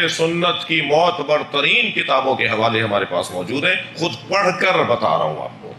اہل سنت کی معتبر ترین کتابوں کے حوالے ہمارے پاس موجود ہیں، خود پڑھ کر بتا رہا ہوں آپ کو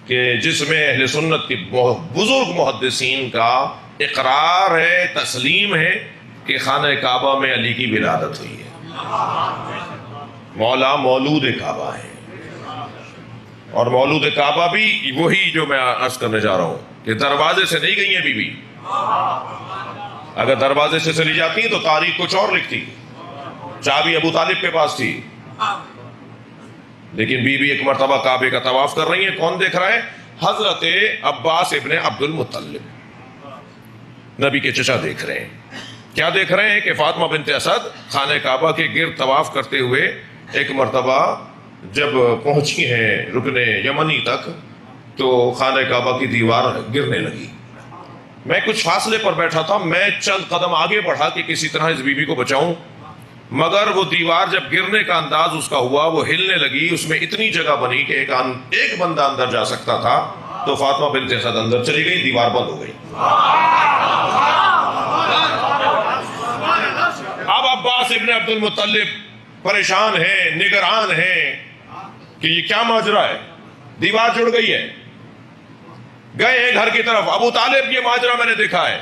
کہ جس میں اہل سنت کی بزرگ محدثین کا اقرار ہے، تسلیم ہے کہ خانہ کعبہ میں علی کی ولادت ہوئی ہے، مولا مولود کعبہ ہے، اور مولود کعبہ بھی وہی جو میں عرض کرنے جا رہا ہوں کہ دروازے سے نہیں گئی ہیں بی بی، اگر دروازے سے چلی جاتی تو تاریخ کچھ اور لکھتی، چابی ابو طالب کے پاس تھی، لیکن بی بی ایک مرتبہ کعبے کا طواف کر رہی ہیں، کون دیکھ رہا ہے؟ حضرت عباس ابن عبد المطلب، نبی کے چچا دیکھ رہے ہیں۔ کیا دیکھ رہے ہیں کہ فاطمہ بنت اسد خانہ کعبہ کے گرد طواف کرتے ہوئے ایک مرتبہ جب پہنچی ہیں رکن یمنی تک تو خانہ کعبہ کی دیوار گرنے لگی۔ میں کچھ فاصلے پر بیٹھا تھا، میں چند قدم آگے بڑھا کہ کسی طرح اس بی بی کو بچاؤں، مگر وہ دیوار جب گرنے کا انداز اس کا ہوا، وہ ہلنے لگی، اس میں اتنی جگہ بنی کہ ایک بندہ اندر جا سکتا تھا، تو فاطمہ بنت اسد اندر چلی گئی، دیوار بند ہو گئی۔ اب عباس ابن عبد المطلب پریشان ہیں، نگران ہیں کہ یہ کیا ماجرا ہے، دیوار جڑ گئی ہے، گئے ہیں گھر کی طرف، ابو طالب یہ ماجرا میں نے دیکھا ہے،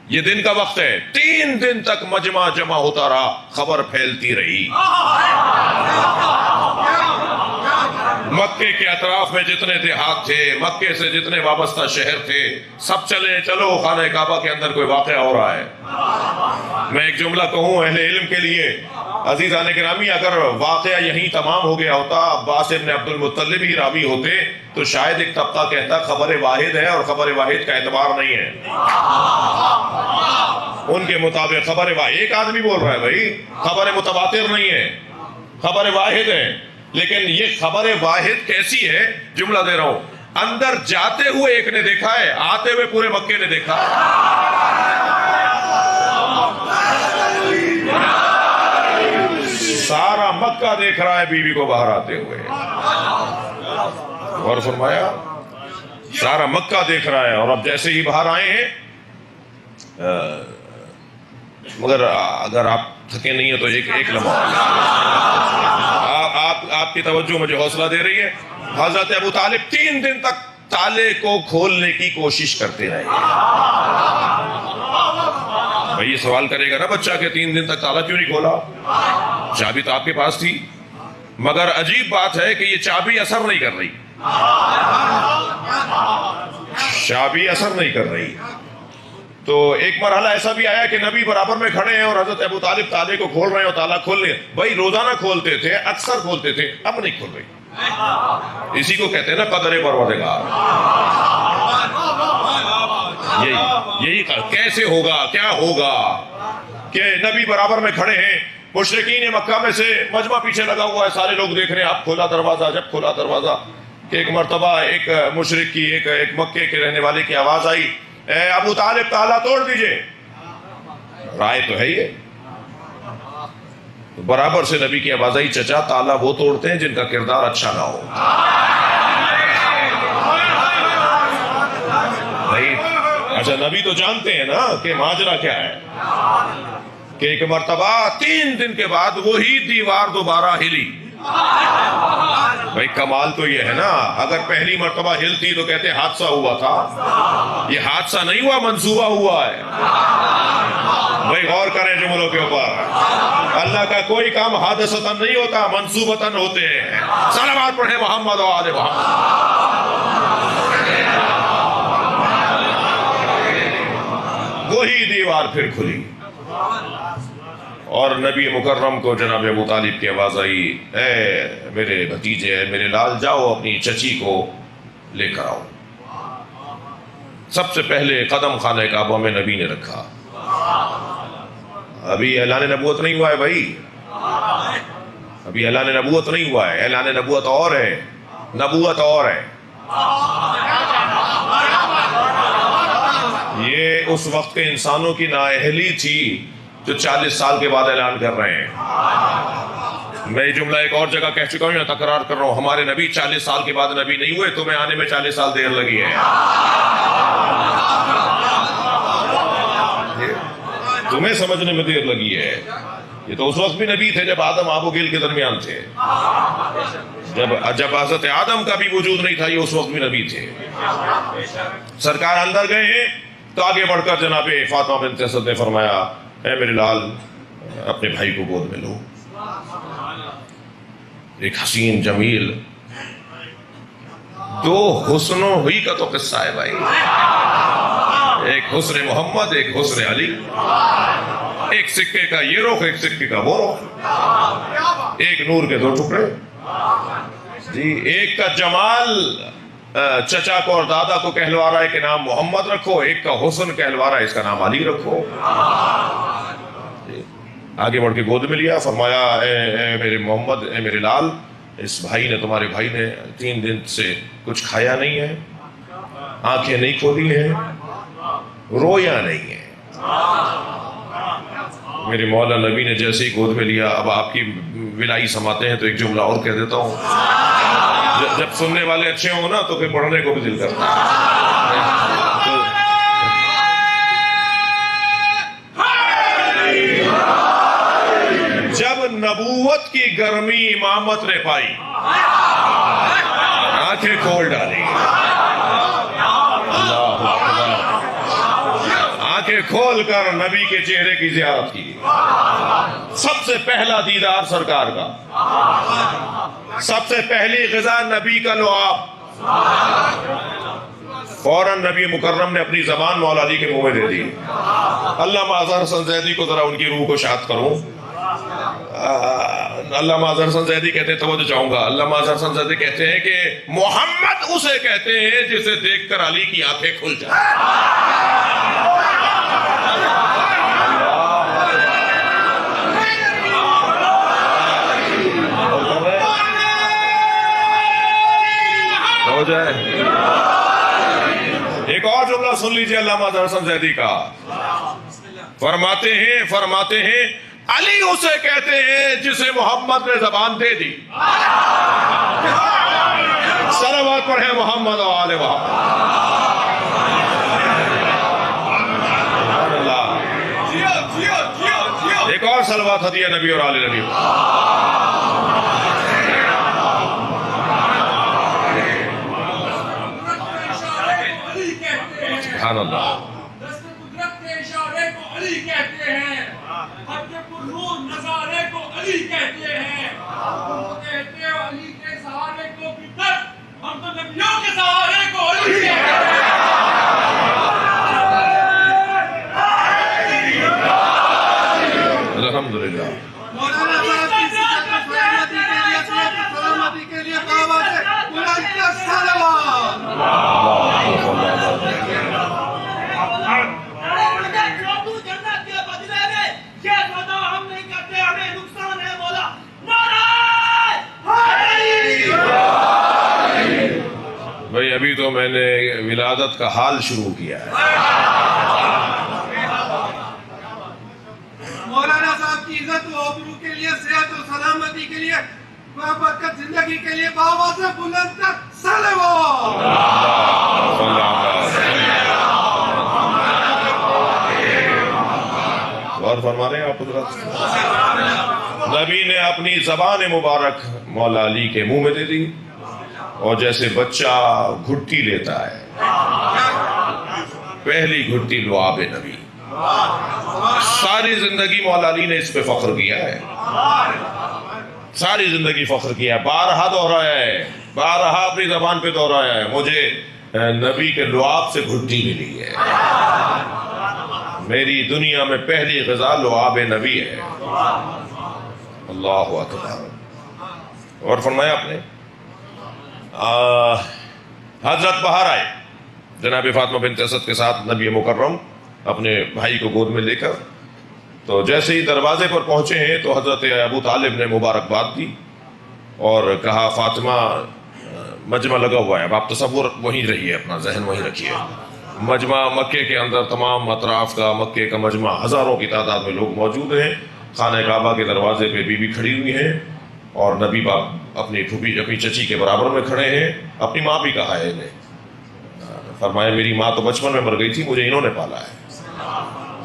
یہ دن کا وقت ہے، 3 دن تک مجمع جمع ہوتا رہا، خبر پھیلتی رہی، مکے کے اطراف میں جتنے دیہات تھے، مکے سے جتنے وابستہ شہر تھے، سب چلو خانہ کعبہ کے اندر کوئی واقعہ ہو رہا ہے۔ میں ایک جملہ کہوں اہل علم کے لیے، عزیزان گرامی، اگر واقعہ یہیں تمام ہو گیا ہوتا، عباس ابن عبد المطلب ہی راوی ہوتے، تو شاید ایک طبقہ کہتا خبر واحد ہے اور خبر واحد کا اعتبار نہیں ہے۔ ان کے مطابق خبر واحد، ایک آدمی بول رہا ہے بھائی، خبر متواتر نہیں ہے، خبر واحد ہے، لیکن یہ خبر واحد کیسی ہے؟ جملہ دے رہا ہوں، اندر جاتے ہوئے ایک نے دیکھا ہے، آتے ہوئے پورے مکے نے دیکھا سارا مکہ دیکھ رہا ہے بی بی کو باہر آتے ہوئے، غور فرمایا، سارا مکہ دیکھ رہا ہے، اور اب جیسے ہی باہر آئے ہیں، مگر اگر آپ تھکے نہیں ہیں تو ایک لمحہ آپ کی توجہ مجھے حوصلہ دے رہی ہے، حضرت ابو طالب 3 دن تک تالے کو کھولنے کی کوشش کرتے رہے۔ بھئی یہ سوال کرے گا نا بچہ کہ 3 دن تک تالا کیوں نہیں کھولا؟ چابی تو آپ کے پاس تھی، مگر عجیب بات ہے کہ یہ چابی اثر نہیں کر رہی، چابی اثر نہیں کر رہی۔ تو ایک مرحلہ ایسا بھی آیا کہ نبی برابر میں کھڑے ہیں اور حضرت ابو طالب تالے کو کھول رہے ہیں اور تالا کھول رہے ہیں۔ بھائی روزانہ کھولتے تھے، اکثر کھولتے تھے، اب نہیں کھول رہی۔ اسی کو کہتے ہیں نا قدر پروردگار۔ یہی کیسے ہوگا، کیا ہوگا کہ نبی برابر میں کھڑے ہیں، مشرکین مکہ میں سے مجمع پیچھے لگا ہوا ہے، سارے لوگ دیکھ رہے ہیں، اب کھولا دروازہ، جب کھولا دروازہ کہ ایک مرتبہ ایک مشرک کی، ایک مکے کے رہنے والے کی آواز آئی، اے ابو طالب تالا توڑ دیجئے، رائے تو ہے ہی ہے۔ برابر سے نبی کی آواز آئی، چچا تالا وہ توڑتے ہیں جن کا کردار اچھا نہ ہو۔ اچھا نبی تو جانتے ہیں نا کہ ماجرا کیا ہے، کہ ایک مرتبہ 3 دن کے بعد وہی دیوار دوبارہ ہلی۔ بھائی کمال تو یہ ہے نا، اگر پہلی مرتبہ ہلتی تو کہتے حادثہ ہوا تھا، یہ حادثہ نہیں ہوا، منصوبہ ہوا ہے۔ بھائی غور کریں جملوں کے اوپر، اللہ کا کوئی کام حادثتاً نہیں ہوتا، منصوبتاً ہوتے ہیں۔ صلوات پڑھیں محمد و آل محمد۔ وہی دیوار پھر کھلی اور نبی مکرم کو جناب ابو طالب کی آواز آئی، اے میرے بھتیجے، میرے لال، جاؤ اپنی چچی کو لے کر آؤ۔ سب سے پہلے قدم خانہ کعبہ میں نبی نے رکھا۔ ابھی اعلان نبوت نہیں ہوا ہے بھائی، ابھی اعلان نبوت نہیں ہوا ہے، اعلان نبوت اور ہے، نبوت اور ہے۔ یہ اس وقت کے انسانوں کی نااہلی تھی جو 40 سال کے بعد اعلان کر رہے ہیں۔ میں یہ جملہ ایک اور جگہ کہہ چکا ہوں یا تکرار کر رہا ہوں، ہمارے نبی 40 سال کے بعد نبی نہیں ہوئے، تمہیں آنے میں 40 سال دیر لگی ہے۔ تمہیں سمجھنے میں دیر لگی ہے، یہ تو اس وقت بھی نبی تھے جب آدم آب و گیل کے درمیان تھے، جب حضرت آدم کا بھی وجود نہیں تھا، یہ اس وقت بھی نبی تھے۔ سرکار اندر گئے ہیں تو آگے بڑھ کر جناب فاطمہ بنت اسد نے فرمایا اے میرے لال اپنے بھائی کو گود میں لو۔ ایک حسین جمیل دو حسنوں ہوئی کا تو قصہ ہے بھائی، ایک حسن محمد ایک حسن علی، ایک سکے کا یہ رخ ایک سکے کا وہ رخ، ایک نور کے دو ٹکڑے جی، ایک کا جمال چچا کو اور دادا کو کہلوا رہا ہے کہ نام محمد رکھو، ایک کا حسن کہلوا رہا ہے اس کا نام علی رکھو۔ آگے بڑھ کے گود میں لیا، فرمایا اے میرے محمد، اے میرے لال، اس بھائی نے تمہارے بھائی نے 3 دن سے کچھ کھایا نہیں ہے، آنکھیں نہیں کھولی ہیں، رویا نہیں ہے۔ میرے مولا نبی نے جیسے ہی گود میں لیا، اب آپ کی ولائی سماتے ہیں تو ایک جملہ اور کہہ دیتا ہوں، جب سننے والے اچھے ہوں نا تو پھر پڑھنے کو بھی دل کرتا ہے۔ جب نبوت کی گرمی امامت نے پائی، آنکھیں کھول ڈالی، آنکھیں کھول کر نبی کے چہرے کی زیارت کی، سب سے پہلا دیدار سرکار کا، سب سے پہلی غذا نبی کا لعاب، فوراً نبی مکرم نے اپنی زبان مولا علی کے منہ میں دے دی۔ علامہ اظہر حسن زیدی کو ذرا ان کی روح کو شاد کروں۔ علامہ اظہر حسن زیدی کہتے ہیں، توجہ چاہوں گا، علامہ اظہر حسن زیدی کہتے ہیں کہ محمد اسے کہتے ہیں جسے دیکھ کر علی کی آنکھیں کھل جائیں۔ ایک اور جملہ سن لیجئے علامہ اظہر حسن زیدی کا، فرماتے ہیں علی اسے کہتے ہیں جسے محمد نے زبان دے دی۔ صلوات پڑھیں محمد و آل محمد۔ ایک اور صلوات ہدیہ نبی اور آل نبی۔ سبحان اللہ۔ قدرت کے اشارے کو علی کہتے ہیں، حق پرنور نظارے کو علی کہتے ہیں، وہ کہتے ہیں علی کے سہارے کو قدرت، ہم تو نبیوں کے سہارے کو علی کہتے ہیں۔ الحمدللہ۔ مولانا صاحب کی سلامتی کے لیے بابا سے بلند کر سلام۔ بھئی ابھی تو میں نے ولادت کا حال شروع کیا ہے۔ مولانا صاحب کی عزت و آبرو کے لیے، صحت و سلامتی کے لیے، برکت زندگی کے لیے بابا سے بلند کر سلام۔ غور فرما رہے ہیں آپ حضرات؟ نبی نے اپنی زبان مبارک مولا علی کے منہ میں دے دی، اور جیسے بچہ گھٹی لیتا ہے، پہلی گھٹی لعاب نبی۔ ساری زندگی مولا علی نے اس پہ فخر کیا ہے، ساری زندگی فخر کیا ہے، بارہا دہرایا ہے، بارہا اپنی زبان پہ دہرایا ہے، مجھے نبی کے لعاب سے گھٹی ملی ہے، میری دنیا میں پہلی غذا لعاب نبی ہے۔ اللہ اکبر۔ اور فرمایا آپ نے حضرت باہر آئے جناب فاطمہ بنت اسد کے ساتھ نبی مکرم اپنے بھائی کو گود میں لے کر، تو جیسے ہی دروازے پر پہنچے ہیں تو حضرت ابو طالب نے مبارکباد دی اور کہا فاطمہ مجمع لگا ہوا ہے، اب آپ تصور وہیں رہیے، اپنا ذہن وہیں رکھیے، مجمع مکے کے اندر تمام اطراف کا مکے کا مجمع، ہزاروں کی تعداد میں لوگ موجود ہیں، خانہ کعبہ کے دروازے پہ بی بی کھڑی ہوئی ہیں، اور نبی باپ اپنی پھوپھی اپنی چچی کے برابر میں کھڑے ہیں، اپنی ماں بھی کہا ہے انہیں، فرمایا میری ماں تو بچپن میں مر گئی تھی، مجھے انہوں نے پالا ہے،